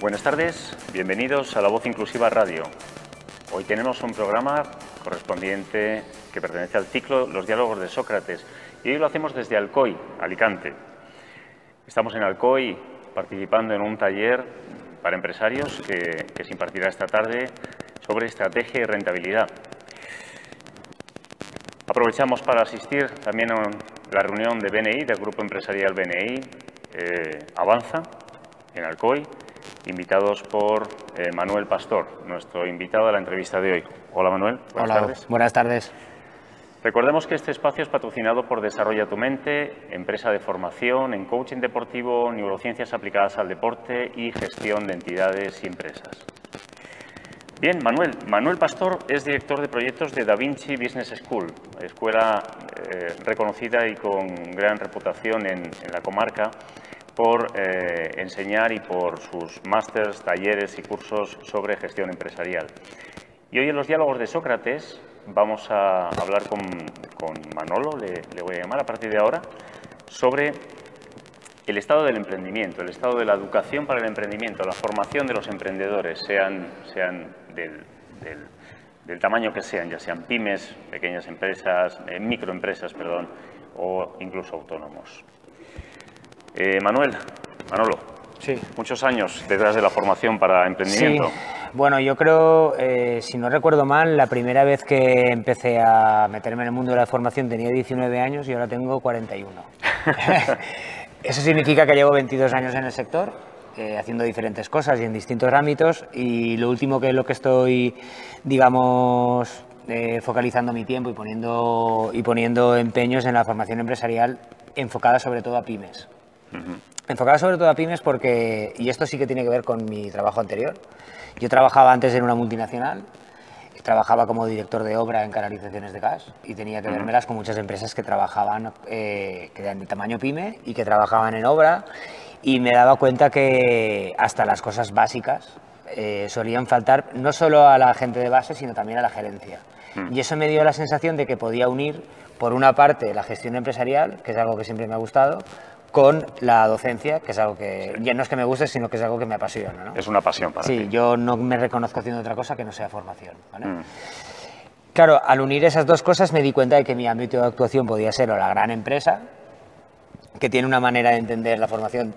Buenas tardes, bienvenidos a La Voz Inclusiva Radio. Hoy tenemos un programa correspondiente que pertenece al ciclo Los Diálogos de Sócrates y hoy lo hacemos desde Alcoy, Alicante. Estamos en Alcoy participando en un taller para empresarios que se impartirá esta tarde sobre estrategia y rentabilidad. Aprovechamos para asistir también a la reunión de BNI, del Grupo Empresarial BNI, Avanza, en Alcoy, invitados por Manuel Pastor, nuestro invitado a la entrevista de hoy. Hola Manuel, buenas tardes. Buenas tardes. Recordemos que este espacio es patrocinado por Desarrolla tu Mente, empresa de formación en coaching deportivo, neurociencias aplicadas al deporte y gestión de entidades y empresas. Bien, Manuel Pastor es director de proyectos de Da Vinci Business School, escuela reconocida y con gran reputación en la comarca por enseñar y por sus másters, talleres y cursos sobre gestión empresarial. Y hoy en los diálogos de Sócrates vamos a hablar con Manolo, le voy a llamar a partir de ahora, sobre el estado del emprendimiento, el estado de la educación para el emprendimiento, la formación de los emprendedores, sean del tamaño que sean, ya sean pymes, pequeñas empresas, microempresas, perdón, o incluso autónomos. Manolo, sí. Muchos años detrás de la formación para emprendimiento. Sí. Bueno, yo creo, si no recuerdo mal, la primera vez que empecé a meterme en el mundo de la formación tenía 19 años y ahora tengo 41. Eso significa que llevo 22 años en el sector, haciendo diferentes cosas y en distintos ámbitos, y lo último que es lo que estoy, digamos, focalizando mi tiempo y poniendo empeños en la formación empresarial enfocada sobre todo a pymes. Enfocada sobre todo a pymes porque, y esto sí que tiene que ver con mi trabajo anterior, yo trabajaba antes en una multinacional, trabajaba como director de obra en canalizaciones de gas y tenía que vérmelas con muchas empresas que trabajaban, que eran de tamaño pyme y que trabajaban en obra, y me daba cuenta que hasta las cosas básicas solían faltar no solo a la gente de base sino también a la gerencia. Y eso me dio la sensación de que podía unir por una parte la gestión empresarial, que es algo que siempre me ha gustado, con la docencia, que es algo que ya no es que me guste, sino que es algo que me apasiona, ¿no? Es una pasión para ti. Sí, yo no me reconozco haciendo otra cosa que no sea formación, ¿vale? Claro, al unir esas dos cosas me di cuenta de que mi ámbito de actuación podía ser o la gran empresa, que tiene una manera de entender la formación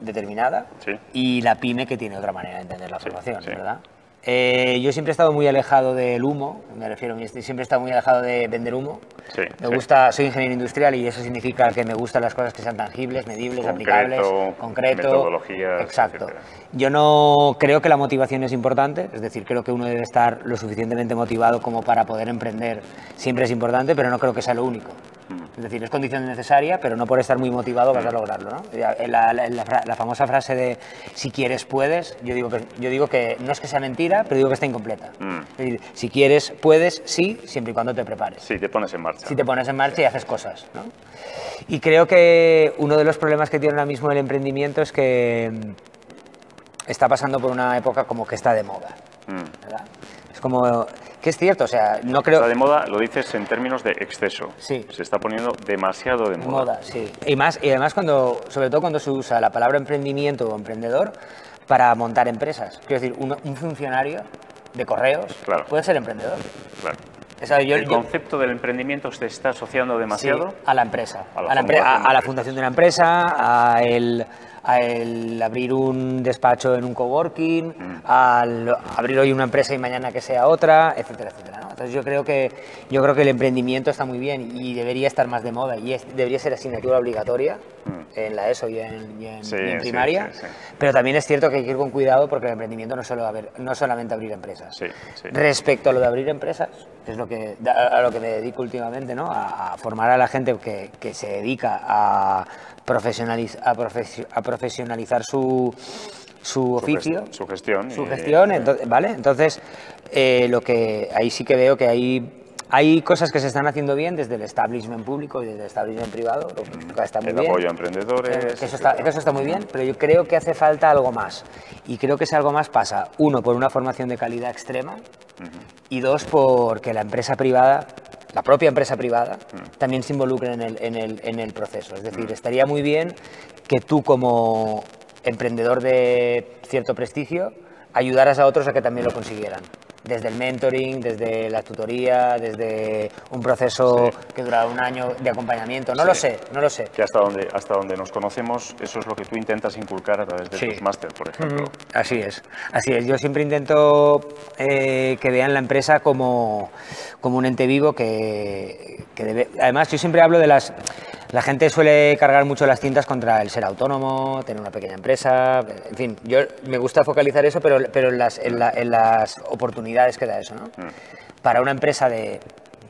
determinada, sí, y la pyme, que tiene otra manera de entender la formación, sí. ¿verdad? Yo siempre he estado muy alejado del humo, me refiero, siempre he estado muy alejado de vender humo. Sí, me gusta, soy ingeniero industrial y eso significa que me gustan las cosas que sean tangibles, medibles, aplicables, concreto, metodologías, exacto. etcétera. Yo no creo que la motivación es importante, es decir, creo que uno debe estar lo suficientemente motivado como para poder emprender, siempre es importante, pero no creo que sea lo único. Es decir, es condición necesaria, pero no por estar muy motivado vas a lograrlo, ¿no? La famosa frase de si quieres, puedes, yo digo que no es que sea mentira, pero digo que está incompleta. Es decir, si quieres, puedes, sí, siempre y cuando te prepares. Sí, te pones en marcha. Si te pones en marcha y haces cosas, ¿no? Y creo que uno de los problemas que tiene ahora mismo el emprendimiento es que está pasando por una época como que está de moda, ¿verdad? Es como... que es cierto, o sea, no creo... Está de moda, lo dices en términos de exceso. Sí. Se está poniendo demasiado de moda. Sí. Y además, sobre todo cuando se usa la palabra emprendimiento o emprendedor para montar empresas. Quiero decir, un funcionario de correos puede ser emprendedor. Claro. O sea, ¿El concepto del emprendimiento se está asociando demasiado? Sí, a la empresa. A la fundación de una empresa, a el abrir un despacho en un coworking, al abrir hoy una empresa y mañana que sea otra, etcétera, etcétera, ¿no? Entonces yo creo que el emprendimiento está muy bien y debería estar más de moda y debería ser asignatura obligatoria en la ESO y en primaria, sí. Pero también es cierto que hay que ir con cuidado porque el emprendimiento no es solamente abrir empresas. Sí. Respecto a lo de abrir empresas, que es a lo que me dedico últimamente, ¿no? A formar a la gente que se dedica a profesionalizar su oficio, su gestión. Entonces, ¿vale? Entonces, ahí sí que veo que hay cosas que se están haciendo bien desde el establishment público y desde el establishment privado, que está muy bien. El apoyo a emprendedores. Eso está muy bien, pero yo creo que hace falta algo más. Y creo que ese algo más pasa, uno, por una formación de calidad extrema, y dos, porque la propia empresa privada también se involucre en el proceso. Es decir, estaría muy bien que tú como emprendedor de cierto prestigio, ayudaras a otros a que también lo consiguieran. Desde el mentoring, desde la tutoría, desde un proceso que duraba un año de acompañamiento. No lo sé, no lo sé. Que hasta donde nos conocemos, eso es lo que tú intentas inculcar a través de tus máster, por ejemplo. Así es, así es. Yo siempre intento que vean la empresa como un ente vivo que debe... Además, yo siempre hablo de las... La gente suele cargar mucho las tintas contra el ser autónomo, tener una pequeña empresa, en fin, yo me gusta focalizar eso, pero en las oportunidades que da eso, ¿no? Para una empresa de,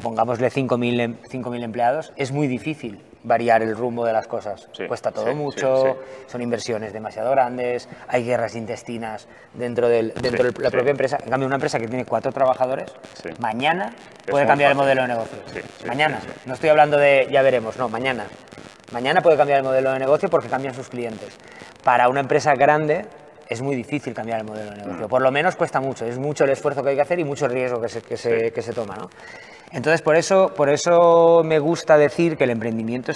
pongámosle 5.000 empleados, es muy difícil variar el rumbo de las cosas. Cuesta todo mucho, son inversiones demasiado grandes, hay guerras intestinas dentro de la propia empresa. En cambio, una empresa que tiene 4 trabajadores, mañana puede cambiar el modelo de negocio. Mañana. No estoy hablando de ya veremos, no, mañana. Mañana puede cambiar el modelo de negocio porque cambian sus clientes. Para una empresa grande es muy difícil cambiar el modelo de negocio. Por lo menos cuesta mucho, es mucho el esfuerzo que hay que hacer y mucho el riesgo que se toma, ¿no? Entonces, por eso me gusta decir que el emprendimiento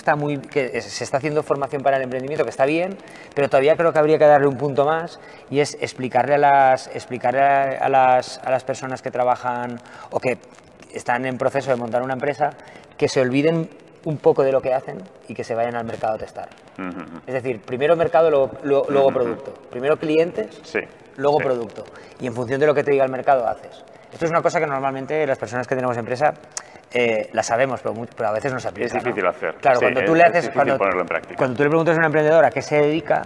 que se está haciendo formación para el emprendimiento, que está bien, pero todavía creo que habría que darle un punto más y es explicarle a las personas que trabajan o que están en proceso de montar una empresa que se olviden un poco de lo que hacen y que se vayan al mercado a testar. Es decir, primero mercado, luego producto. Primero clientes, luego producto. Y en función de lo que te diga el mercado, haces. Esto es una cosa que normalmente las personas que tenemos empresa la sabemos, pero a veces no se aplica. Es difícil hacer. Claro, cuando tú ponerlo en práctica. Cuando tú le preguntas a una emprendedora a qué se dedica,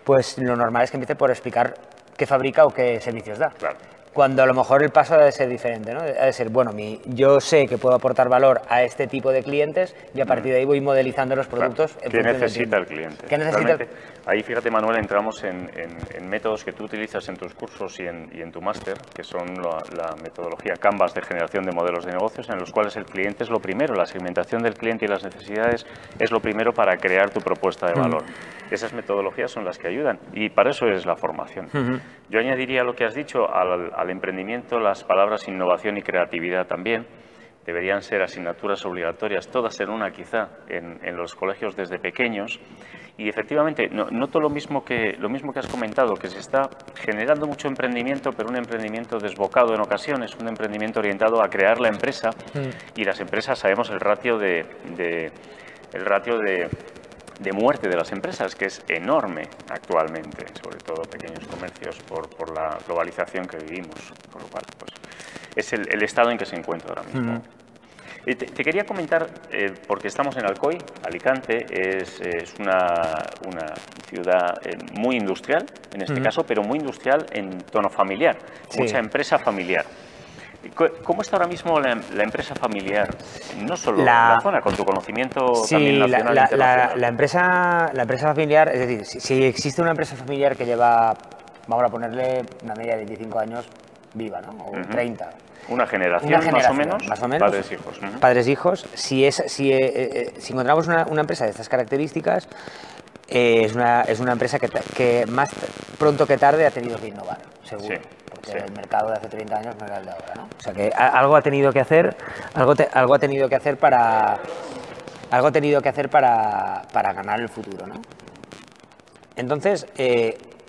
pues lo normal es que empiece por explicar qué fabrica o qué servicios da. Claro. Cuando a lo mejor el paso ha de ser diferente, ¿no? Ha de ser, bueno, yo sé que puedo aportar valor a este tipo de clientes y a partir de ahí voy modelizando los productos. Claro. ¿Qué necesita el cliente? ¿Qué necesita? Ahí, fíjate, Manuel, entramos en métodos que tú utilizas en tus cursos y en tu máster, que son la metodología Canvas de generación de modelos de negocios, en los cuales el cliente es lo primero, la segmentación del cliente y las necesidades es lo primero para crear tu propuesta de valor. Esas metodologías son las que ayudan y para eso es la formación. Yo añadiría lo que has dicho al emprendimiento, las palabras innovación y creatividad también. Deberían ser asignaturas obligatorias, todas en una quizá, en los colegios desde pequeños. Y efectivamente, noto lo mismo que has comentado, que se está generando mucho emprendimiento, pero un emprendimiento desbocado en ocasiones, un emprendimiento orientado a crear la empresa. Y las empresas, sabemos el ratio de muerte de las empresas, que es enorme actualmente, sobre todo pequeños comercios por la globalización que vivimos, por lo cual pues, es el estado en que se encuentra ahora mismo. Te quería comentar, porque estamos en Alcoy, Alicante es una ciudad muy industrial, en este caso, pero muy industrial en tono familiar, mucha empresa familiar. ¿Cómo está ahora mismo la empresa familiar? No solo en la zona, con tu conocimiento también nacional e internacional. La empresa familiar, es decir, si existe una empresa familiar que lleva, vamos a ponerle una media de 25 años viva, ¿no? O 30. Una generación más o menos. Padres, hijos. Padres, hijos. Si encontramos una empresa de estas características, es una empresa que más pronto que tarde ha tenido que innovar, seguro. Porque el mercado de hace 30 años no era el de ahora, ¿no? O sea que algo ha tenido que hacer, algo ha tenido que hacer para ganar el futuro, ¿no? Entonces,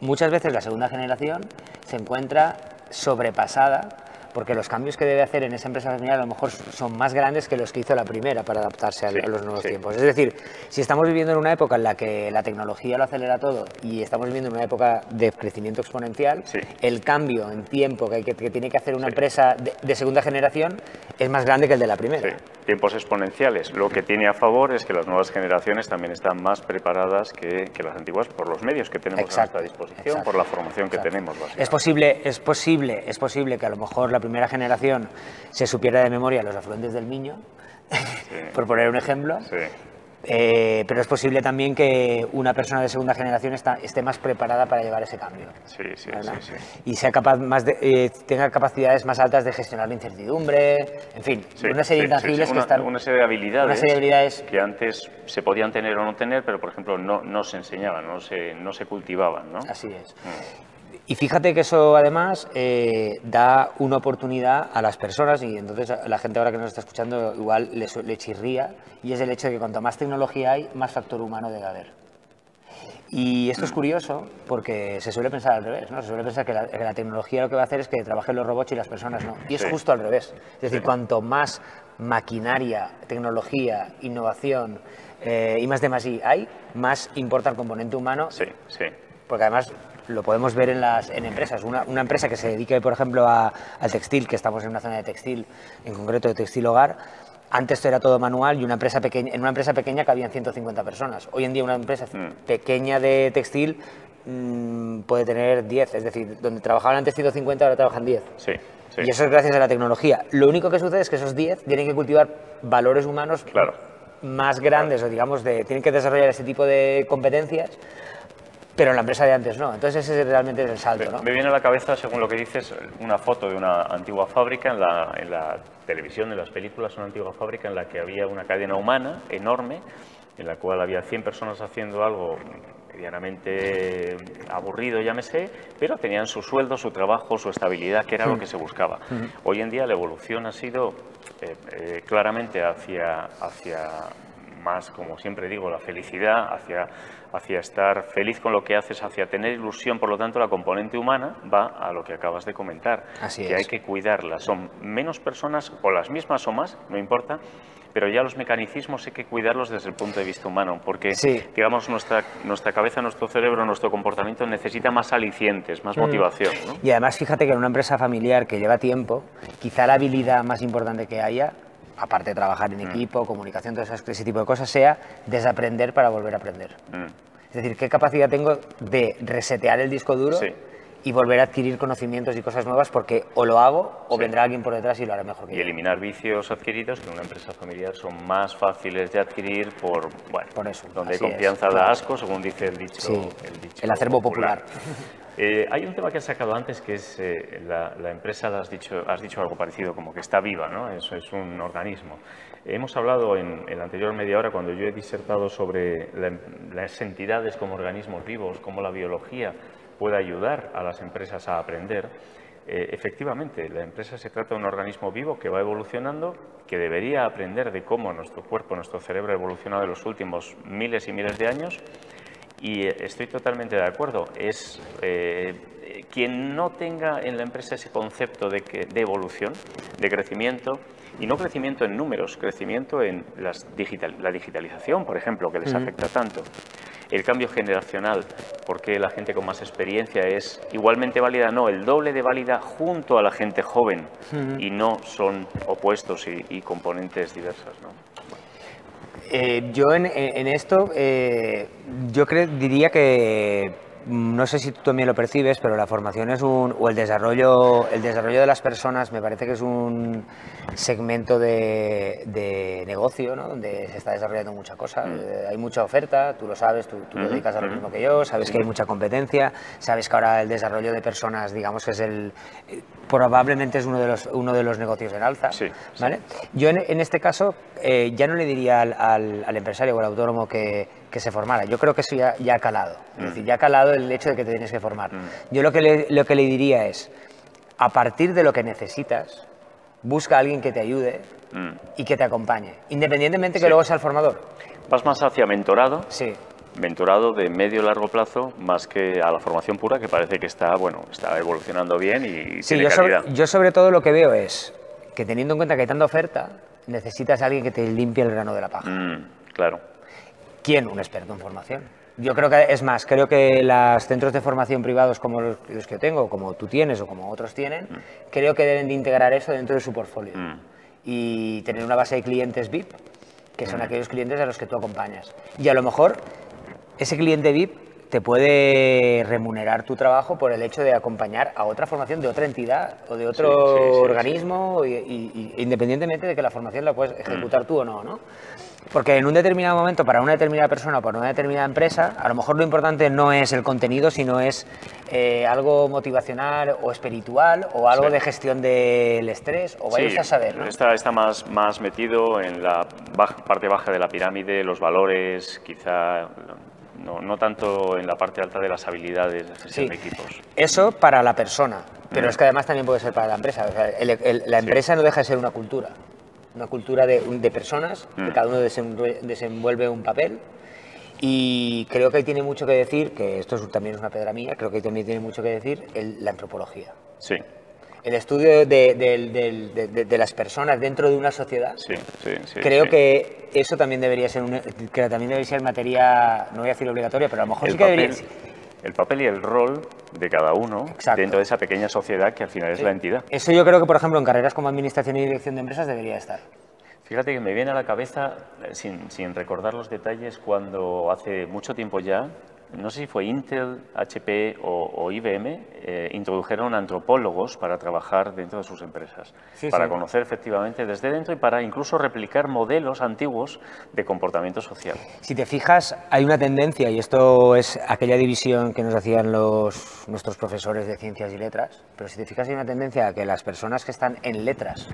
muchas veces la segunda generación se encuentra sobrepasada porque los cambios que debe hacer en esa empresa familiar a lo mejor son más grandes que los que hizo la primera para adaptarse a los nuevos tiempos. Es decir, si estamos viviendo en una época en la que la tecnología lo acelera todo y estamos viviendo en una época de crecimiento exponencial, el cambio en tiempo que tiene que hacer una empresa de segunda generación es más grande que el de la primera. Tiempos exponenciales. Lo que tiene a favor es que las nuevas generaciones también están más preparadas que las antiguas por los medios que tenemos a nuestra disposición, por la formación que tenemos. Es posible que a lo mejor la primera generación se supiera de memoria los afluentes del Miño, por poner un ejemplo, pero es posible también que una persona de segunda generación esté más preparada para llevar ese cambio. Y sea capaz tenga capacidades más altas de gestionar la incertidumbre, en fin, una serie de intangibles que están... Una serie de habilidades que antes se podían tener o no tener, pero por ejemplo no se enseñaban, no se cultivaban, ¿no? Así es. Y fíjate que eso además da una oportunidad a las personas y entonces la gente ahora que nos está escuchando igual le chirría y es el hecho de que cuanto más tecnología hay, más factor humano debe haber. Y esto es curioso porque se suele pensar al revés, ¿no? Se suele pensar que la tecnología lo que va a hacer es que trabajen los robots y las personas no. Y es justo al revés. Es decir, cuanto más maquinaria, tecnología, innovación y más de más I hay, más importa el componente humano. Sí, sí. Porque además lo podemos ver en empresas. Una empresa que se dedique, por ejemplo, al textil, que estamos en una zona de textil, en concreto de textil hogar. Antes era todo manual y en una empresa pequeña cabían 150 personas. Hoy en día una empresa pequeña de textil puede tener 10, es decir, donde trabajaban antes 150 ahora trabajan 10. Sí, sí. Y eso es gracias a la tecnología. Lo único que sucede es que esos 10 tienen que cultivar valores humanos más grandes, o digamos, tienen que desarrollar ese tipo de competencias, pero en la empresa de antes no. Entonces ese realmente es el salto, ¿no? Me viene a la cabeza, según lo que dices, una foto de una antigua fábrica en la televisión, en las películas, una antigua fábrica en la que había una cadena humana enorme, en la cual había 100 personas haciendo algo medianamente aburrido, llámese, pero tenían su sueldo, su trabajo, su estabilidad, que era lo que se buscaba. Hoy en día la evolución ha sido claramente hacia más, como siempre digo, la felicidad, hacia estar feliz con lo que haces, hacia tener ilusión. Por lo tanto, la componente humana va a lo que acabas de comentar, que hay que cuidarla. Son menos personas, o las mismas o más, no importa, pero ya los mecanismos hay que cuidarlos desde el punto de vista humano, porque, digamos, nuestra cabeza, nuestro cerebro, nuestro comportamiento necesita más alicientes, más motivación, ¿no? Y además, fíjate que en una empresa familiar que lleva tiempo, quizá la habilidad más importante que haya, aparte de trabajar en equipo, comunicación, todo ese tipo de cosas, sea desaprender para volver a aprender. Es decir, ¿qué capacidad tengo de resetear el disco duro y volver a adquirir conocimientos y cosas nuevas? Porque o lo hago o vendrá alguien por detrás y lo hará mejor que yo. Y eliminar vicios adquiridos que en una empresa familiar son más fáciles de adquirir por eso, donde hay confianza da asco, según dice el dicho. El acervo popular. Hay un tema que has sacado antes, que es la empresa, has dicho algo parecido, como que está viva, ¿no? Eso es un organismo. Hemos hablado en la anterior media hora, cuando yo he disertado sobre las entidades como organismos vivos, cómo la biología puede ayudar a las empresas a aprender. Efectivamente, la empresa se trata de un organismo vivo que va evolucionando, que debería aprender de cómo nuestro cuerpo, nuestro cerebro ha evolucionado en los últimos miles y miles de años. Y estoy totalmente de acuerdo. Es quien no tenga en la empresa ese concepto de evolución, de crecimiento, y no crecimiento en números, crecimiento en la digitalización, por ejemplo, que les afecta tanto. El cambio generacional, porque la gente con más experiencia es igualmente válida, no, el doble de válida junto a la gente joven, y no son opuestos y componentes diversas, ¿no? Yo en esto, yo diría que, no sé si tú también lo percibes, pero la formación es o el desarrollo de las personas me parece que es un segmento de negocio, ¿no? Donde se está desarrollando mucha cosa. Hay mucha oferta, tú lo sabes, tú te dedicas a lo mismo que yo, sabes que hay mucha competencia, sabes que ahora el desarrollo de personas, digamos que es probablemente es uno de los negocios en alza, ¿vale? Yo en este caso ya no le diría al empresario o al autónomo que se formara. Yo creo que eso ya ha calado. Es decir, ya ha calado el hecho de que te tienes que formar. Yo lo que le diría es, a partir de lo que necesitas, busca a alguien que te ayude y que te acompañe, independientemente que luego sea el formador. Vas más hacia mentorado. Sí. Mentorado de medio y largo plazo, más que a la formación pura, que parece que está evolucionando bien y tiene calidad. Yo sobre todo lo que veo es que, teniendo en cuenta que hay tanta oferta, necesitas a alguien que te limpie el grano de la paja. Claro. ¿Quién? Un experto en formación. Yo creo creo que los centros de formación privados como los que yo tengo, como tú tienes o como otros tienen, creo que deben de integrar eso dentro de su portfolio y tener una base de clientes VIP, que son aquellos clientes a los que tú acompañas. Y a lo mejor ese cliente VIP te puede remunerar tu trabajo por el hecho de acompañar a otra formación de otra entidad o de otro organismo, y independientemente de que la formación la puedes ejecutar tú o no, ¿no? Porque en un determinado momento, para una determinada persona o para una determinada empresa, a lo mejor lo importante no es el contenido, sino es algo motivacional o espiritual o algo de gestión del estrés, o vayas a saber, ¿no? Está más metido en la parte baja de la pirámide, los valores, quizá no tanto en la parte alta de las habilidades de gestión de equipos. Eso para la persona, pero es que además también puede ser para la empresa. O sea, la empresa no deja de ser una cultura de personas, que cada uno desenvuelve un papel, Y creo que ahí tiene mucho que decir, que esto también es una pedra mía, creo que ahí también tiene mucho que decir la antropología. Sí. El estudio de las personas dentro de una sociedad. Sí, creo que eso también debería ser materia, no voy a decir obligatoria, pero a lo mejor sí que debería ser. El papel y el rol de cada uno dentro de esa pequeña sociedad que al final es la entidad. Eso yo creo que, por ejemplo, en carreras como administración y dirección de empresas debería estar. Fíjate que me viene a la cabeza, sin recordar los detalles, cuando hace mucho tiempo ya, no sé si fue Intel, HP o IBM, introdujeron antropólogos para trabajar dentro de sus empresas, para conocer efectivamente desde dentro y para incluso replicar modelos antiguos de comportamiento social. Si te fijas, hay una tendencia, y esto es aquella división que nos hacían nuestros profesores de ciencias y letras, pero si te fijas hay una tendencia a que las personas que están en letras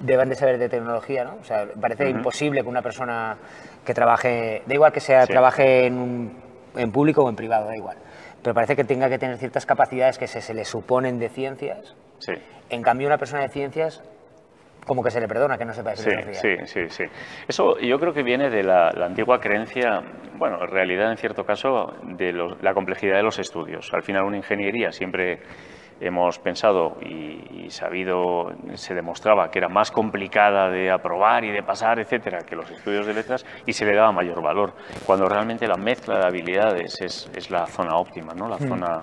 deban de saber de tecnología, ¿no? O sea, parece imposible que una persona que trabaje, da igual que trabaje en público o en privado, da igual. Pero parece que tenga que tener ciertas capacidades que se le suponen de ciencias. Sí. En cambio, una persona de ciencias, como que se le perdona que no sepa de filosofía. Sí. Eso yo creo que viene de la antigua creencia, bueno, en realidad en cierto caso, de la complejidad de los estudios. Al final una ingeniería siempre hemos pensado y sabido, se demostraba que era más complicada de aprobar y de pasar, etcétera, que los estudios de letras, y se le daba mayor valor, cuando realmente la mezcla de habilidades es la zona óptima, ¿no? La zona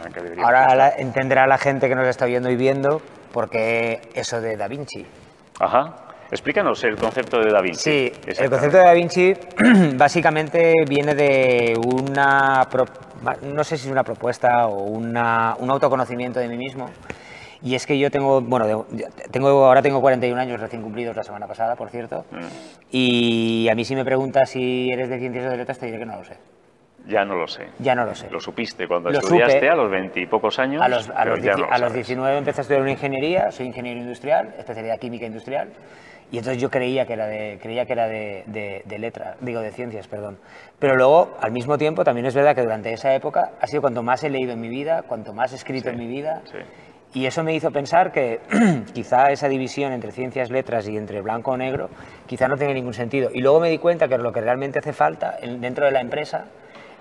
en que debería Ahora entenderá la gente que nos está viendo y viendo por qué eso de Da Vinci. Ajá. Explícanos el concepto de Da Vinci. Sí, el concepto de Da Vinci básicamente viene de no sé si es una propuesta o un autoconocimiento de mí mismo. Y es que yo ahora tengo 41 años recién cumplidos la semana pasada, por cierto. Y a mí si me preguntas si eres de ciencias o de letras, te diré que no lo sé. Ya no lo sé. Ya no lo sé. Lo supiste cuando estudiaste a los 20 y pocos años. A los 19 empecé a estudiar una ingeniería, soy ingeniero industrial, especialidad química industrial. Y entonces yo creía que era de letras, de ciencias, perdón. Pero luego, al mismo tiempo, también es verdad que durante esa época ha sido cuanto más he leído en mi vida, cuanto más he escrito en mi vida. Sí. Y eso me hizo pensar que quizá esa división entre ciencias, letras y entre blanco o negro, quizá no tiene ningún sentido. Y luego me di cuenta que lo que realmente hace falta dentro de la empresa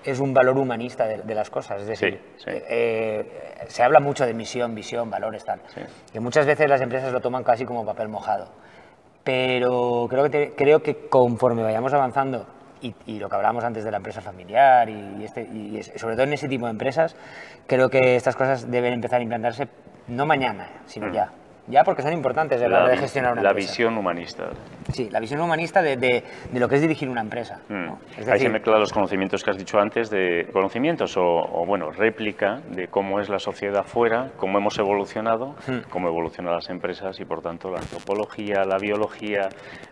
es un valor humanista de las cosas. Es decir, se habla mucho de misión, visión, valores, tal. Sí. Que muchas veces las empresas lo toman casi como papel mojado. Pero creo que conforme vayamos avanzando, y lo que hablábamos antes de la empresa familiar, y sobre todo en ese tipo de empresas, creo que estas cosas deben empezar a implantarse no mañana, sino ya. Ya porque son importantes a la hora de gestionar una empresa. La visión humanista. Sí, la visión humanista de lo que es dirigir una empresa. ¿no? Es decir, ahí se mezclan los conocimientos que has dicho antes, de conocimientos o réplica de cómo es la sociedad fuera, cómo hemos evolucionado, cómo evolucionan las empresas y, por tanto, la antropología, la biología,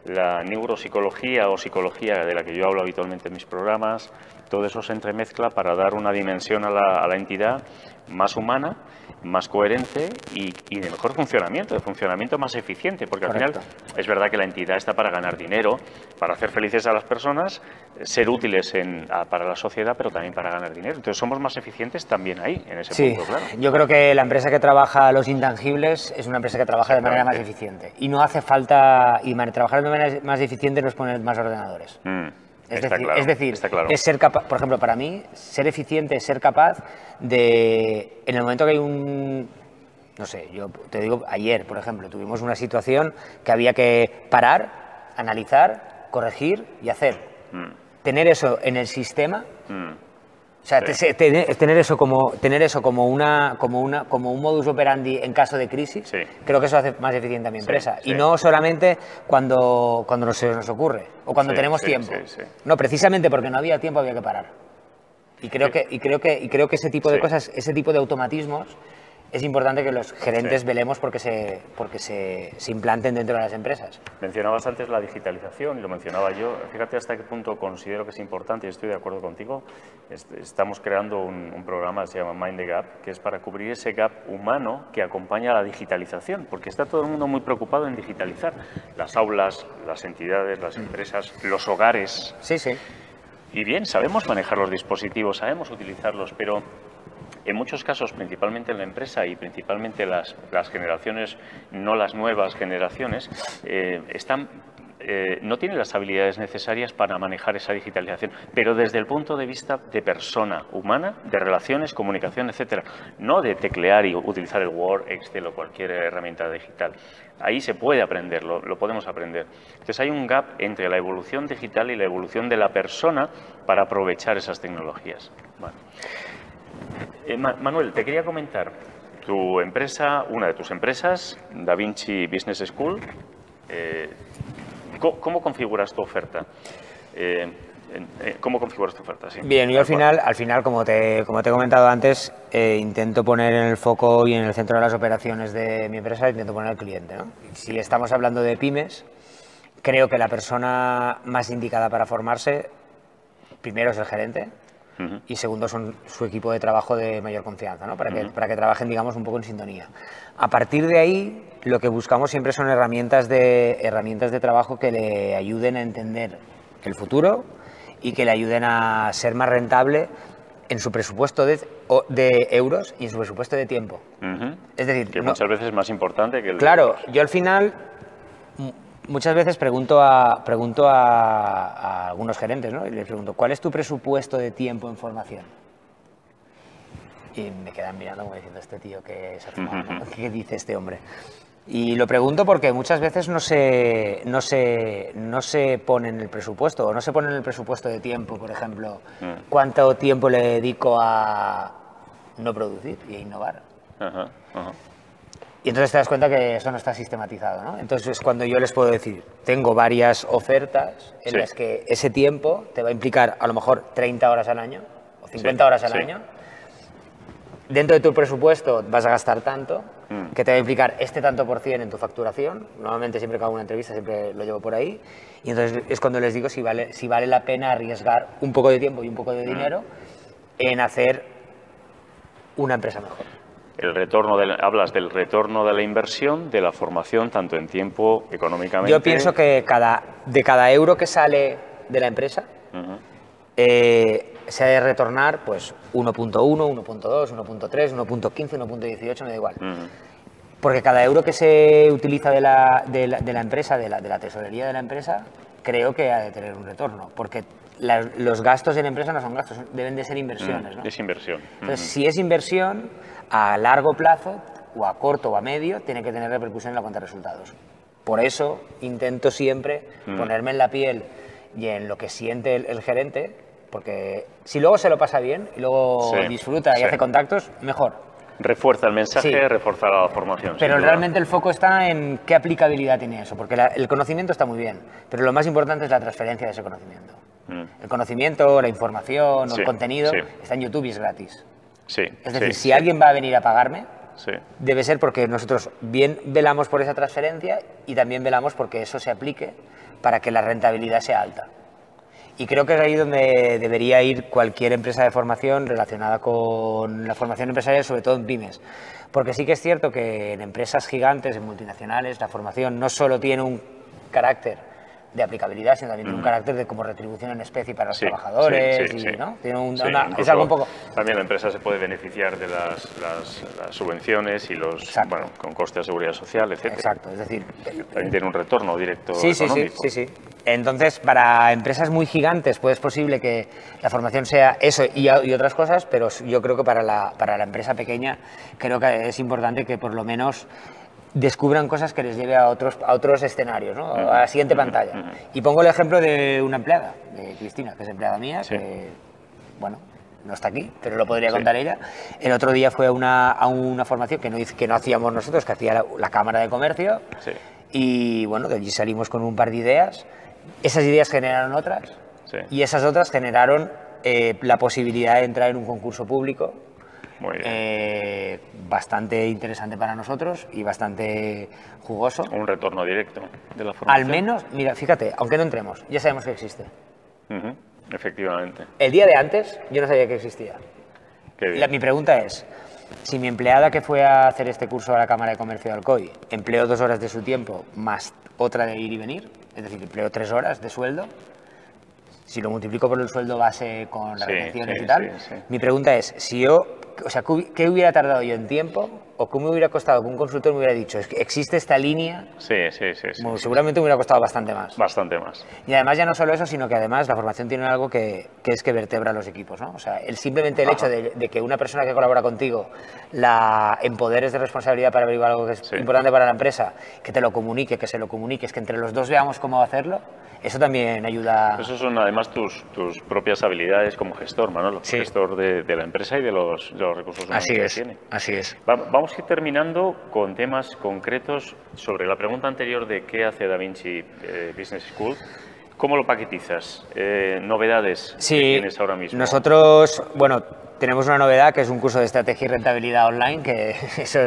la neuropsicología o psicología de la que yo hablo habitualmente en mis programas, todo eso se entremezcla para dar una dimensión a la entidad más humana, más coherente y de mejor funcionamiento, de funcionamiento más eficiente, porque al final es verdad que la entidad está para ganar dinero, para hacer felices a las personas, ser útiles para la sociedad, pero también para ganar dinero. Entonces somos más eficientes también ahí, en ese punto, claro. Yo creo que la empresa que trabaja los intangibles es una empresa que trabaja de manera más eficiente. Y no hace falta, trabajar de manera más eficiente no es poner más ordenadores. Es decir, es ser capaz, por ejemplo, para mí, ser eficiente es ser capaz de, en el momento que hay no sé, yo te digo, ayer, por ejemplo, tuvimos una situación que había que parar, analizar, corregir y hacer. Tener eso en el sistema, o sea, tener eso como un modus operandi en caso de crisis, creo que eso hace más eficiente a mi empresa. Y no solamente cuando se nos ocurre o cuando tenemos tiempo. No, precisamente porque no había tiempo había que parar. Y creo que ese tipo de cosas, ese tipo de automatismos, es importante que los gerentes velemos porque se implanten dentro de las empresas. Mencionabas antes la digitalización y lo mencionaba yo. Fíjate hasta qué punto considero que es importante y estoy de acuerdo contigo. Estamos creando un programa que se llama Mind the Gap, que es para cubrir ese gap humano que acompaña a la digitalización, porque está todo el mundo muy preocupado en digitalizar las aulas, las entidades, las empresas, los hogares. Sí. Y bien, sabemos manejar los dispositivos, sabemos utilizarlos, pero en muchos casos, principalmente en la empresa y principalmente las generaciones, no las nuevas generaciones, están no tiene las habilidades necesarias para manejar esa digitalización, pero desde el punto de vista de persona humana, de relaciones, comunicación, etcétera, no de teclear y utilizar el Word, Excel o cualquier herramienta digital. Ahí se puede aprender, lo podemos aprender. Entonces hay un gap entre la evolución digital y la evolución de la persona para aprovechar esas tecnologías. Bueno. Manuel, te quería comentar, tu empresa, una de tus empresas, Da Vinci Business School, ¿cómo configuras tu oferta? ¿Cómo configuras tu oferta? Sí. Bien, yo al final como te he comentado antes, intento poner en el foco y en el centro de las operaciones de mi empresa, intento poner al cliente, ¿no? Si estamos hablando de pymes, creo que la persona más indicada para formarse, primero es el gerente, y segundo son su equipo de trabajo de mayor confianza, ¿no? Para que trabajen, digamos, un poco en sintonía. A partir de ahí, lo que buscamos siempre son herramientas de trabajo que le ayuden a entender el futuro y que le ayuden a ser más rentable en su presupuesto de euros y en su presupuesto de tiempo. Es decir, que muchas veces es más importante que el... Claro, yo al final muchas veces pregunto a algunos gerentes, ¿no? Y les pregunto, ¿cuál es tu presupuesto de tiempo en formación? Y me quedan mirando como diciendo, este tío, ¿qué dice este hombre? Y lo pregunto porque muchas veces no se pone en el presupuesto, o no se pone en el presupuesto de tiempo, por ejemplo, cuánto tiempo le dedico a no producir y a innovar. Y entonces te das cuenta que eso no está sistematizado, ¿no? Entonces es cuando yo les puedo decir, tengo varias ofertas en las que ese tiempo te va a implicar a lo mejor 30 horas al año o 50 horas al año. Dentro de tu presupuesto vas a gastar tanto, que te va a implicar este tanto por cien en tu facturación. Normalmente siempre que hago una entrevista siempre lo llevo por ahí. Y entonces es cuando les digo si vale la pena arriesgar un poco de tiempo y un poco de dinero en hacer una empresa mejor. Hablas del retorno de la inversión, de la formación, tanto en tiempo, económicamente... Yo pienso que de cada euro que sale de la empresa, se ha de retornar pues 1.1, 1.2, 1.3, 1.15, 1.18, me da igual. Porque cada euro que se utiliza de la empresa, de la tesorería de la empresa, creo que ha de tener un retorno. Porque los gastos en la empresa no son gastos, deben de ser inversiones, ¿no? Es inversión. Entonces, si es inversión, a largo plazo, o a corto o a medio, tiene que tener repercusión en la cuenta de resultados. Por eso intento siempre ponerme en la piel y en lo que siente el gerente, porque si luego se lo pasa bien y luego disfruta y hace contactos, mejor. Refuerza el mensaje, refuerza la formación. Pero realmente el foco está en qué aplicabilidad tiene eso, porque el conocimiento está muy bien, pero lo más importante es la transferencia de ese conocimiento. El conocimiento, la información, el contenido está en YouTube y es gratis. Es decir, si alguien va a venir a pagarme, debe ser porque nosotros bien velamos por esa transferencia y también velamos porque eso se aplique para que la rentabilidad sea alta. Y creo que es ahí donde debería ir cualquier empresa de formación relacionada con la formación empresarial, sobre todo en pymes. Porque sí que es cierto que en empresas gigantes, en multinacionales, la formación no solo tiene un carácter de aplicabilidad, sino también tiene un carácter de como retribución en especie para los trabajadores. ¿No? Tiene es algo un poco... También la empresa se puede beneficiar de las subvenciones y con coste de seguridad social, etc. Exacto, es decir... También tiene un retorno directo económico. Sí. Entonces, para empresas muy gigantes, pues es posible que la formación sea eso y otras cosas, pero yo creo que para la empresa pequeña, creo que es importante que por lo menos descubran cosas que les lleve a otros escenarios, ¿no? A la siguiente pantalla. Y pongo el ejemplo de una empleada, de Cristina, que es empleada mía, que, bueno, no está aquí, pero lo podría contar ella. El otro día fue a una formación que no hacíamos nosotros, que hacía la Cámara de Comercio, y bueno, de allí salimos con un par de ideas. Esas ideas generaron otras, y esas otras generaron la posibilidad de entrar en un concurso público. Muy bien. Bastante interesante para nosotros y bastante jugoso. Un retorno directo de la formación. Al menos, mira, fíjate, aunque no entremos, ya sabemos que existe. Efectivamente. El día de antes yo no sabía que existía. Qué bien. Mi pregunta es, si mi empleada que fue a hacer este curso a la Cámara de Comercio de Alcoy empleó 2 horas de su tiempo más otra de ir y venir, es decir, empleó 3 horas de sueldo, si lo multiplico por el sueldo base con las retenciones y tal, mi pregunta es, si yo o sea, ¿qué hubiera tardado yo en tiempo o cómo me hubiera costado que un consultor me hubiera dicho, es que existe esta línea? Sí. Bueno, seguramente me hubiera costado bastante más. Bastante más. Y además ya no solo eso, sino que además la formación tiene algo que es que vertebra los equipos, ¿no? O sea, simplemente el hecho de que una persona que colabora contigo la empoderes de responsabilidad para averiguar algo que es importante para la empresa, que te lo comunique, que se lo comuniques, que entre los dos veamos cómo hacerlo, eso también ayuda. Eso son además tus propias habilidades como gestor, Manolo, gestor de la empresa y de los recursos humanos que tiene. Así es. Vamos a ir terminando con temas concretos sobre la pregunta anterior de qué hace Da Vinci Business School. ¿Cómo lo paquetizas? ¿Novedades que tienes ahora mismo? Nosotros, bueno, tenemos una novedad que es un curso de estrategia y rentabilidad online, que eso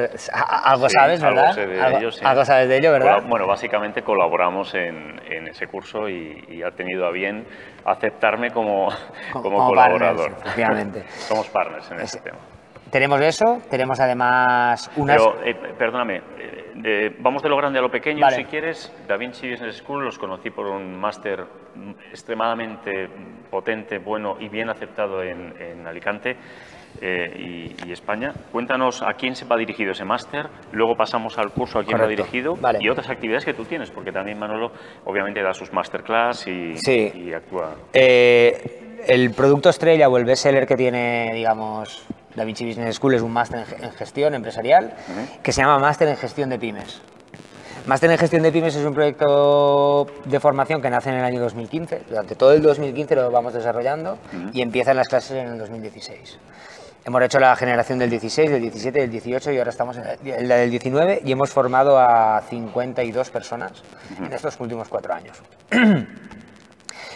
algo sabes, ¿verdad? Algo sé de ello, sí. Algo sabes de ello, ¿verdad? Bueno, básicamente colaboramos en ese curso y ha tenido a bien aceptarme como colaborador. Partners, efectivamente. Somos partners en ese tema. Tenemos eso, tenemos además unas... Pero, perdóname, vamos de lo grande a lo pequeño, si quieres. Da Vinci Business School los conocí por un máster extremadamente potente, bueno y bien aceptado en Alicante y España. Cuéntanos a quién se va dirigido ese máster, luego pasamos al curso a quién va dirigido y otras actividades que tú tienes, porque también Manolo obviamente da sus masterclass y actúa. El producto estrella o el bestseller que tiene, digamos, Da Vinci Business School es un máster en gestión empresarial que se llama Máster en Gestión de Pymes. Máster en Gestión de Pymes es un proyecto de formación que nace en el año 2015. Durante todo el 2015 lo vamos desarrollando y empiezan las clases en el 2016. Hemos hecho la generación del 16, del 17, del 18 y ahora estamos en la del 19 y hemos formado a 52 personas en estos últimos 4 años.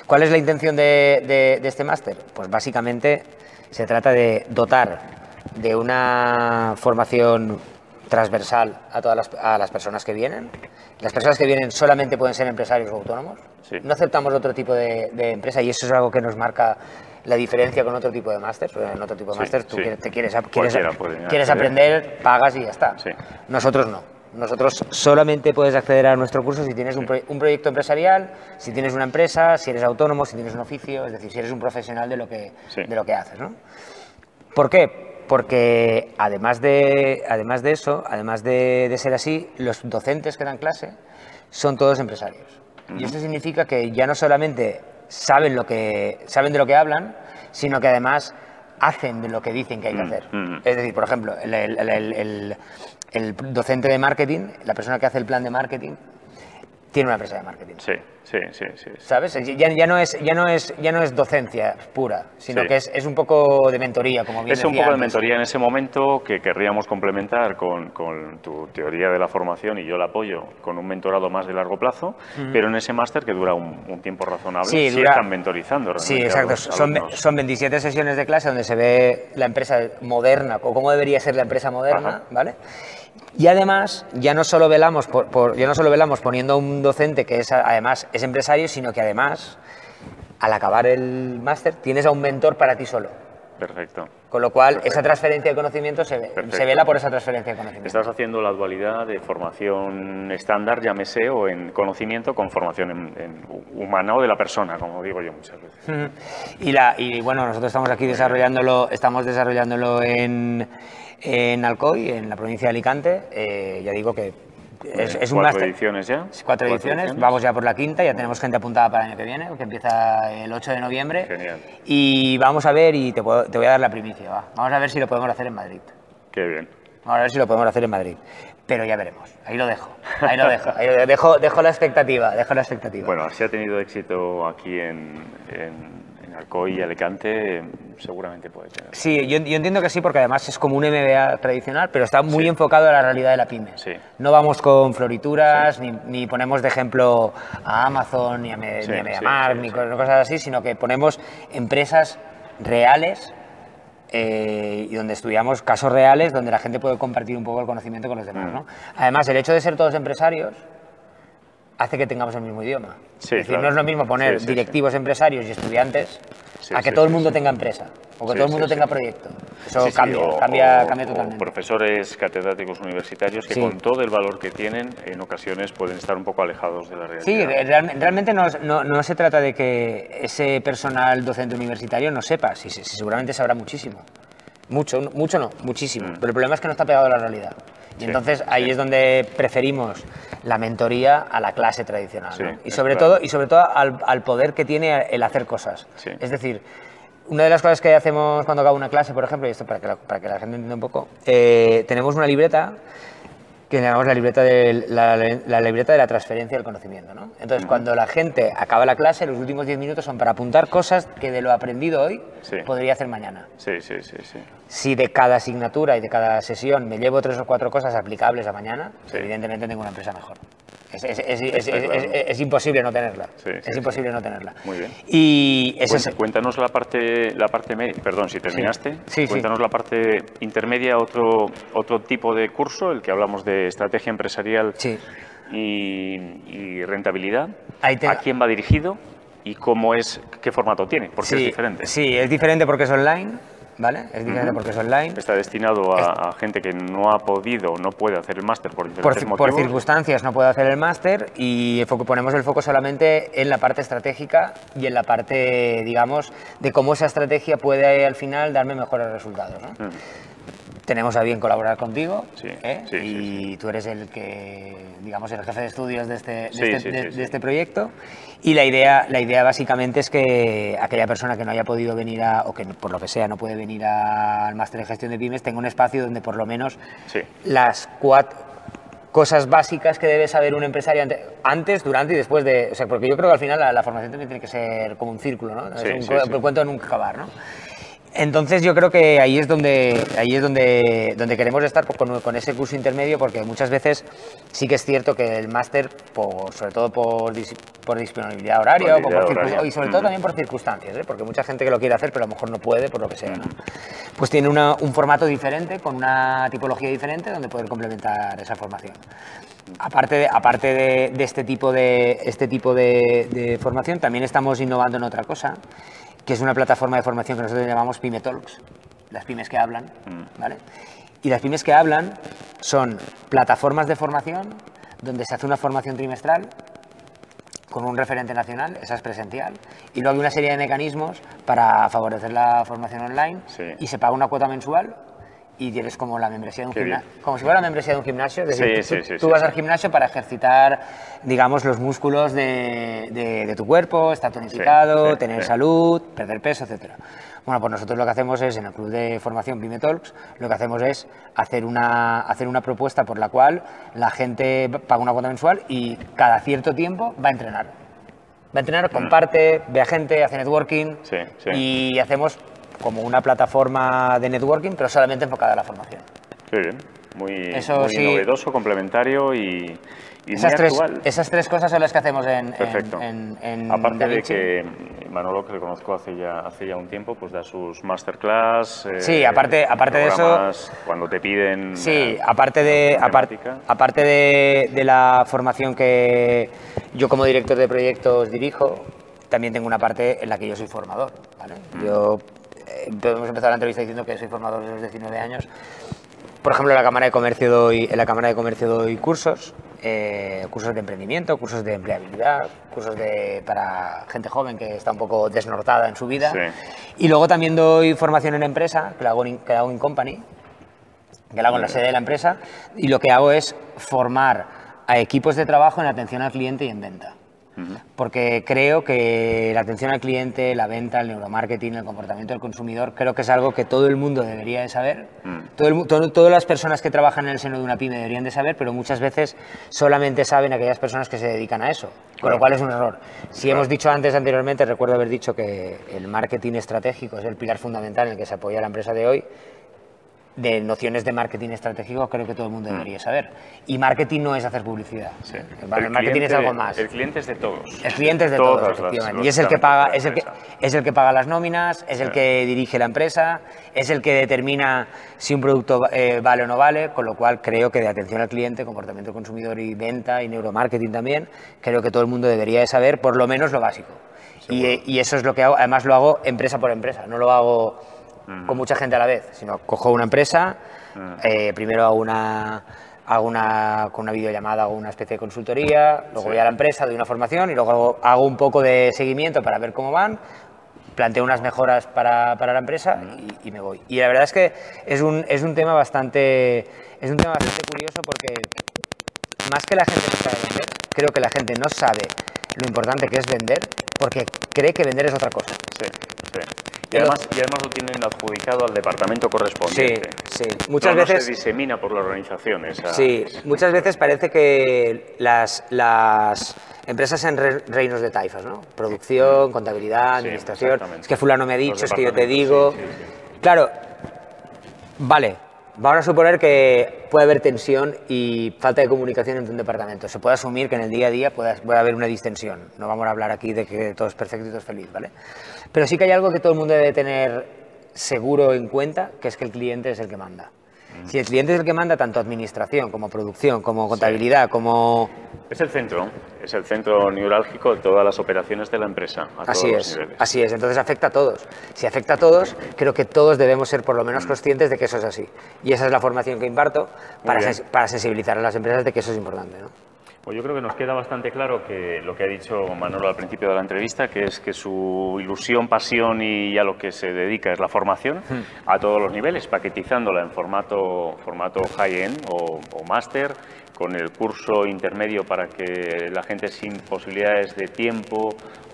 ¿Cuál es la intención de este máster? Pues básicamente se trata de dotar de una formación transversal a todas las personas que vienen. Las personas que vienen solamente pueden ser empresarios o autónomos. No aceptamos otro tipo de empresa y eso es algo que nos marca la diferencia con otro tipo de máster. En otro tipo de máster tú quieres aprender, pagas y ya está. Nosotros no. Nosotros solamente puedes acceder a nuestro curso si tienes un proyecto empresarial, si tienes una empresa, si eres autónomo, si tienes un oficio, es decir, si eres un profesional de lo que haces, ¿no? ¿Por qué? Porque además de eso, además de ser así, los docentes que dan clase son todos empresarios. Y eso significa que ya no solamente saben de lo que hablan, sino que además hacen de lo que dicen que hay que hacer. Es decir, por ejemplo, el docente de marketing, la persona que hace el plan de marketing, tiene una empresa de marketing. Sí. ¿Sabes? Ya no es docencia pura, sino que es un poco de mentoría, como bien decía un poco de antes. mentoría en ese momento que querríamos complementar con tu teoría de la formación y yo la apoyo con un mentorado más de largo plazo, pero en ese máster que dura un tiempo razonable, sí están mentorizando realmente. Sí, exacto. Son 27 sesiones de clase donde se ve la empresa moderna o cómo debería ser la empresa moderna, ¿vale? Y además, ya no solo velamos poniendo a un docente que además es empresario, sino que además, al acabar el máster, tienes a un mentor para ti solo. Perfecto. Con lo cual, esa transferencia de conocimiento se vela por esa transferencia de conocimiento. Estás haciendo la dualidad de formación estándar, llámese, o en conocimiento con formación en humana o de la persona, como digo yo muchas veces. Y bueno, nosotros estamos aquí desarrollándolo en Alcoy, en la provincia de Alicante. Ya digo que es un máster. 4 ediciones ya. 4 ediciones, vamos ya por la quinta, ya tenemos gente apuntada para el año que viene, que empieza el 8 de noviembre. Genial. Y vamos a ver, y te voy a dar la primicia, vamos a ver si lo podemos hacer en Madrid. Qué bien. Vamos a ver si lo podemos hacer en Madrid. Pero ya veremos, ahí lo dejo. Dejo la expectativa, Bueno, si ha tenido éxito aquí en Alcoy y Alicante, seguramente puede tener. Sí, yo entiendo que sí, porque además es como un MBA tradicional, pero está muy enfocado a la realidad de la pyme. No vamos con florituras, ni ponemos de ejemplo a Amazon, ni a MediaMarkt, ni cosas así, sino que ponemos empresas reales y donde estudiamos casos reales, donde la gente puede compartir un poco el conocimiento con los demás, ¿no? Además, el hecho de ser todos empresarios hace que tengamos el mismo idioma. Es decir, no es lo mismo poner directivos, empresarios y estudiantes a que todo el mundo tenga empresa o que todo el mundo tenga proyecto. Eso cambia totalmente. O profesores catedráticos universitarios que con todo el valor que tienen, en ocasiones pueden estar un poco alejados de la realidad. Sí, realmente no se trata de que ese personal docente universitario no sepa, seguramente sabrá muchísimo. Mucho no, muchísimo. Pero el problema es que no está pegado a la realidad. Y entonces ahí es donde preferimos la mentoría a la clase tradicional, ¿no? Y sobre todo al poder que tiene el hacer cosas. Es decir, una de las cosas que hacemos cuando acabo una clase, por ejemplo, y esto para que la gente entienda un poco, tenemos una libreta que llamamos la libreta de la transferencia del conocimiento, ¿no? Entonces, cuando la gente acaba la clase, los últimos 10 minutos son para apuntar cosas que de lo aprendido hoy podría hacer mañana. Si de cada asignatura y de cada sesión me llevo 3 o 4 cosas aplicables a mañana, evidentemente tengo una empresa mejor. Es imposible no tenerla. Es imposible no tenerla. Muy bien. Y cuéntanos la parte media. Perdón, si terminaste. Cuéntanos la parte intermedia, otro tipo de curso, el que hablamos de estrategia empresarial y rentabilidad. ¿A quién va dirigido y qué formato tiene? Porque es diferente. Sí, es diferente porque es online. ¿Vale? Es diferente porque es online. Está destinado a gente que no ha podido o no puede hacer el máster por diferentes motivos. Por circunstancias no puede hacer el máster y ponemos el foco solamente en la parte estratégica y en la parte, digamos, de cómo esa estrategia puede al final darme mejores resultados, ¿no? Tenemos a bien colaborar contigo y tú eres el que, digamos, el jefe de estudios de este proyecto. Y la idea básicamente es que aquella persona que no haya podido venir o que por lo que sea no puede venir al máster de gestión de pymes tenga un espacio donde por lo menos las 4 cosas básicas que debe saber un empresario antes, durante y después de... O sea, porque yo creo que al final la formación también tiene que ser como un círculo, ¿no? Es un cuento de nunca acabar, ¿no? Entonces yo creo que ahí es donde queremos estar con ese curso intermedio, porque muchas veces sí que es cierto que el máster, sobre todo por disponibilidad horaria y sobre todo también por circunstancias, porque mucha gente que lo quiere hacer pero a lo mejor no puede por lo que sea, ¿no? Pues tiene un formato diferente, con una tipología diferente donde poder complementar esa formación. Aparte de este tipo de formación, también estamos innovando en otra cosa, que es una plataforma de formación que nosotros llamamos Pyme Talks, las pymes que hablan, ¿vale? Y las pymes que hablan son plataformas de formación donde se hace una formación trimestral con un referente nacional, esa es presencial, y luego hay una serie de mecanismos para favorecer la formación online y se paga una cuota mensual y tienes como la membresía de un gimnasio, como si fuera la membresía de un gimnasio, es decir, tú vas al gimnasio para ejercitar, digamos, los músculos de tu cuerpo, estar tonificado, tener salud, perder peso, etcétera. Bueno, pues nosotros lo que hacemos es, en el club de formación Pyme Talks, lo que hacemos es hacer una propuesta por la cual la gente paga una cuota mensual y cada cierto tiempo va a entrenar. Va a entrenar, comparte, ve a gente, hace networking y hacemos como una plataforma de networking, pero solamente enfocada a la formación. Qué bien, muy novedoso, complementario y esas 3 cosas son las que hacemos en aparte de que Manolo, que lo conozco hace ya un tiempo, pues da sus masterclass. Aparte de eso, cuando te piden. Aparte de la formación que yo como director de proyectos dirijo, también tengo una parte en la que yo soy formador, ¿vale? Podemos empezar la entrevista diciendo que soy formador desde los 19 años. Por ejemplo, en la Cámara de Comercio doy cursos, cursos de emprendimiento, cursos de empleabilidad, cursos para gente joven que está un poco desnortada en su vida. Y luego también doy formación en empresa, que la hago en Company, que la hago en la sede de la empresa, y lo que hago es formar a equipos de trabajo en atención al cliente y en venta. Porque creo que la atención al cliente, la venta, el neuromarketing, el comportamiento del consumidor, creo que es algo que todo el mundo debería de saber. Todas las personas que trabajan en el seno de una pyme deberían de saber, pero muchas veces solamente saben aquellas personas que se dedican a eso, con lo cual es un error. Si hemos dicho anteriormente, recuerdo haber dicho que el marketing estratégico es el pilar fundamental en el que se apoya la empresa de hoy. De nociones de marketing estratégico creo que todo el mundo debería saber. Y marketing no es hacer publicidad. El marketing es algo más. El cliente es de todos. El cliente es de todos, efectivamente. Y es el que paga, es el que paga las nóminas, es el que dirige la empresa, es el que determina si un producto vale o no vale, con lo cual creo que de atención al cliente, comportamiento del consumidor y venta y neuromarketing también, creo que todo el mundo debería de saber por lo menos lo básico. Y eso es lo que hago, además lo hago empresa por empresa, no lo hago con mucha gente a la vez, sino cojo una empresa, primero hago con una videollamada, hago una especie de consultoría, luego voy a la empresa, doy una formación y luego hago un poco de seguimiento para ver cómo van, planteo unas mejoras para la empresa y me voy. Y la verdad es que es un tema bastante curioso porque más que la gente no sabe vender, creo que la gente no sabe lo importante que es vender porque cree que vender es otra cosa. Sí, sí. Y además lo tienen adjudicado al departamento correspondiente. Sí, sí. Muchas veces no se disemina por la organización. Sí, muchas veces parece que las empresas en reinos de taifas, ¿no? Producción, contabilidad, administración. Es que fulano me ha dicho, es que yo te digo. Sí, sí. Claro, vale. Vamos a suponer que puede haber tensión y falta de comunicación entre un departamento. Se puede asumir que en el día a día puede haber una distensión. No vamos a hablar aquí de que todo es perfecto y todo es feliz, ¿vale? Pero sí que hay algo que todo el mundo debe tener seguro en cuenta, que es que el cliente es el que manda. Si el cliente es el que manda, tanto administración como producción, como contabilidad, como... Es el centro neurálgico de todas las operaciones de la empresa, a todos los niveles. Así es, entonces afecta a todos. Si afecta a todos, creo que todos debemos ser por lo menos conscientes de que eso es así. Y esa es la formación que imparto para sensibilizar a las empresas de que eso es importante, ¿no? Pues yo creo que nos queda bastante claro que lo que ha dicho Manolo al principio de la entrevista, que es que su ilusión, pasión y a lo que se dedica es la formación a todos los niveles, paquetizándola en formato high-end o máster, con el curso intermedio para que la gente sin posibilidades de tiempo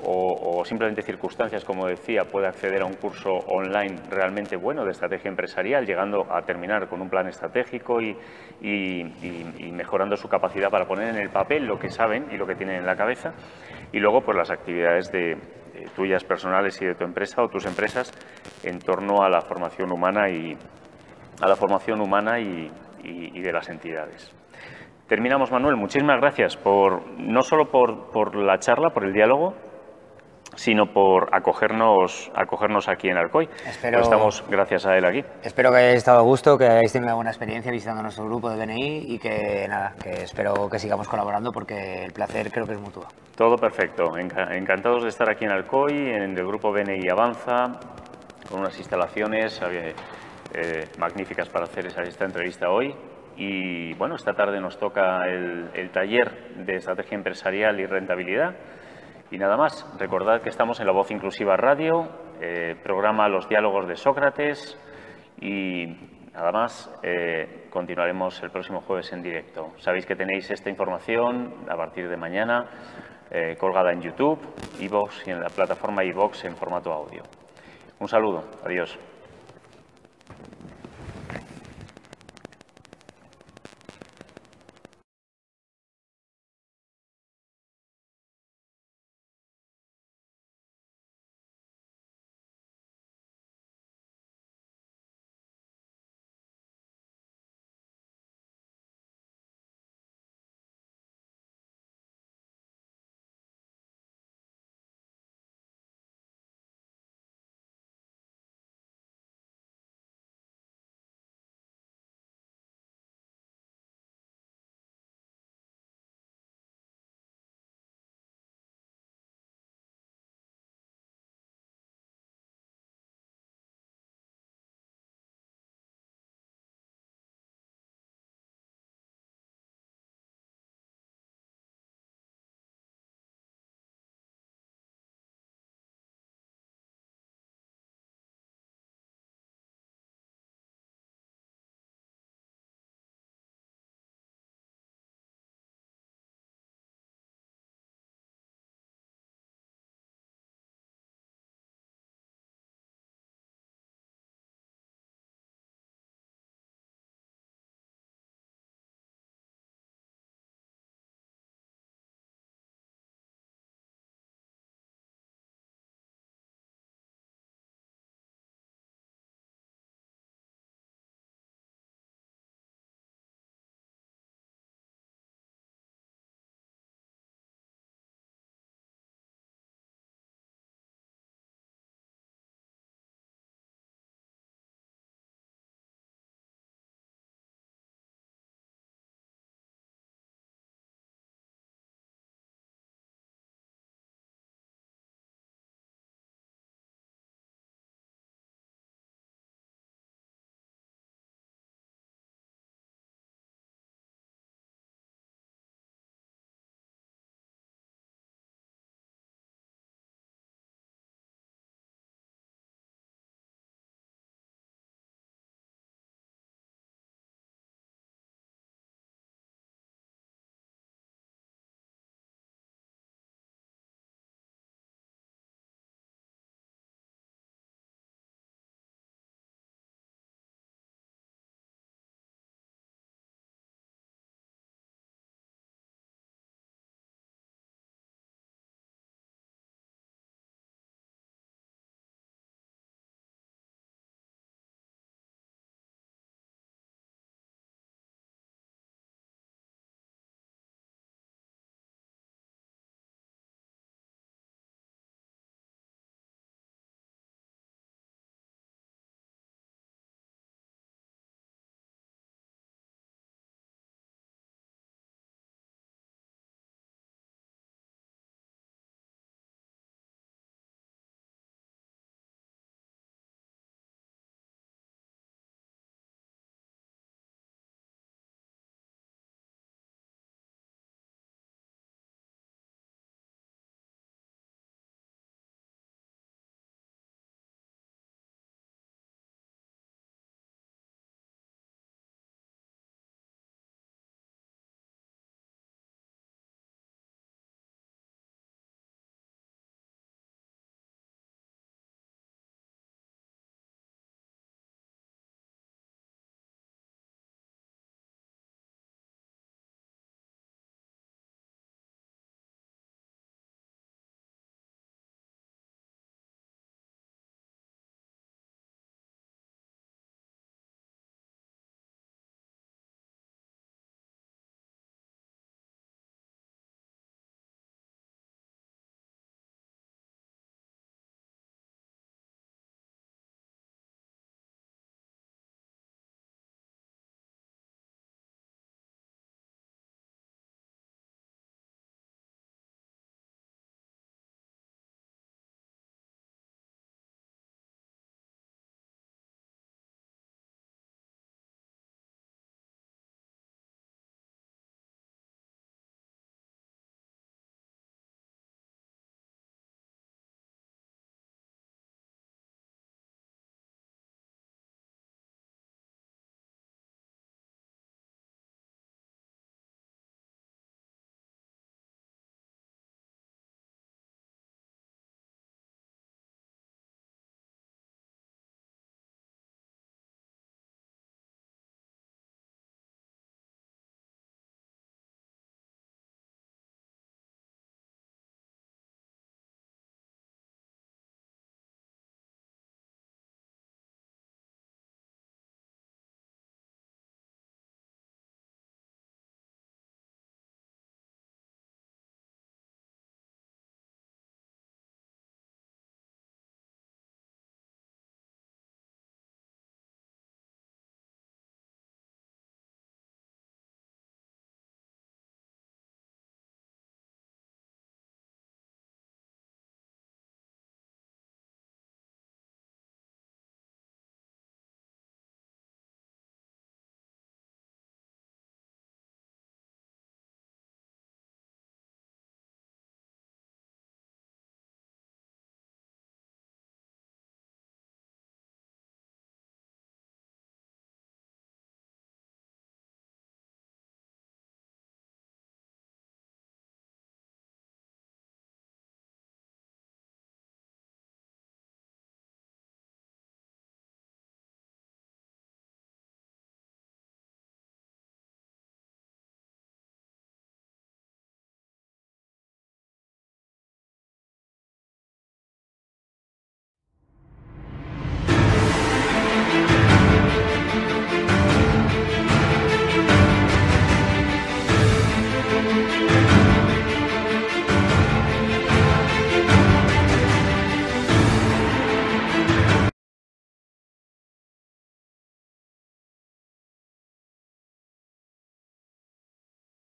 o simplemente circunstancias, como decía, pueda acceder a un curso online realmente bueno de estrategia empresarial, llegando a terminar con un plan estratégico y mejorando su capacidad para poner en el papel lo que saben y lo que tienen en la cabeza. Y luego, pues las actividades tuyas personales y de tu empresa o tus empresas en torno a la formación humana y de las entidades. Terminamos, Manuel. Muchísimas gracias no solo por la charla, por el diálogo, sino por acogernos aquí en Alcoy. Estamos gracias a él aquí. Espero que hayáis estado a gusto, que hayáis tenido una buena experiencia visitando nuestro grupo de BNI y que espero que sigamos colaborando porque el placer creo que es mutuo. Todo perfecto. Encantados de estar aquí en Alcoy, en el grupo BNI Avanza, con unas instalaciones magníficas para hacer esta entrevista hoy. Y bueno, esta tarde nos toca el taller de estrategia empresarial y rentabilidad. Y nada más, recordad que estamos en La Voz Inclusiva Radio, programa Los Diálogos de Sócrates y nada más, continuaremos el próximo jueves en directo. Sabéis que tenéis esta información a partir de mañana colgada en YouTube, iVoox y en la plataforma iVoox en formato audio. Un saludo, adiós.